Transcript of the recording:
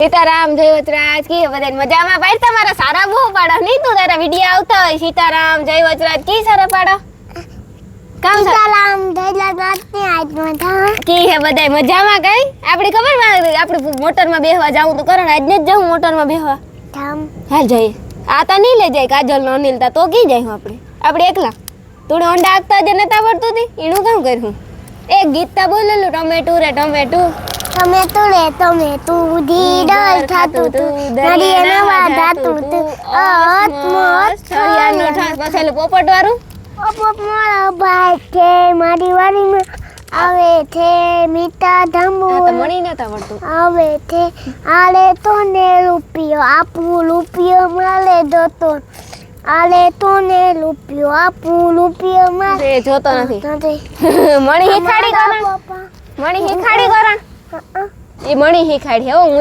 सीताराम जय वचराज की बधाई मजामा भाई તમારા સારા બહુ પાડો નહીં તું તારા વિડિયો આવતા હોય સીતારામ જય વચરાજ की સારા પાડો કામ सीताराम जय वचराज ની આજ મજા की હે બધાઈ મજામાં કઈ આપડી ખબર માં આપડી મોટર માં બેહવા જાઉં તો કરણ આજ ને જ જાઉં મોટર માં બેહવા ધામ હાલ જઈએ આ તા નહીં લઈ જાય કાજલ નો અનિલ તા તો કી જાય આપણે એકલા તું હોન્ડા આગતા જ નતા પડતું તી એનું કામ કર્યું એક ગીત તા બોલેલું ટમેટું રે ટમેટું તમે તું દીડલ થાતું તું નડીએ નવા થાતું તું આત્મોત છોડિયાનો ઠાસ પછેલું પોપટ વાળું ઓપો મારા ભાઈ છે મારી વાડીમાં આવે છે મીઠા આ તો ધમુર મણી નતા પડતું આવે છે આલે તો ને રૂપિયો આપું રૂપિયો માલે દોતો આલે તો ને રૂપિયો આપું રૂપિયો માલે એ જોતો નથી નથી મણી હિખાડી કરણ મણી હિખાડી કરણ એ મણી હિખાડી હો હું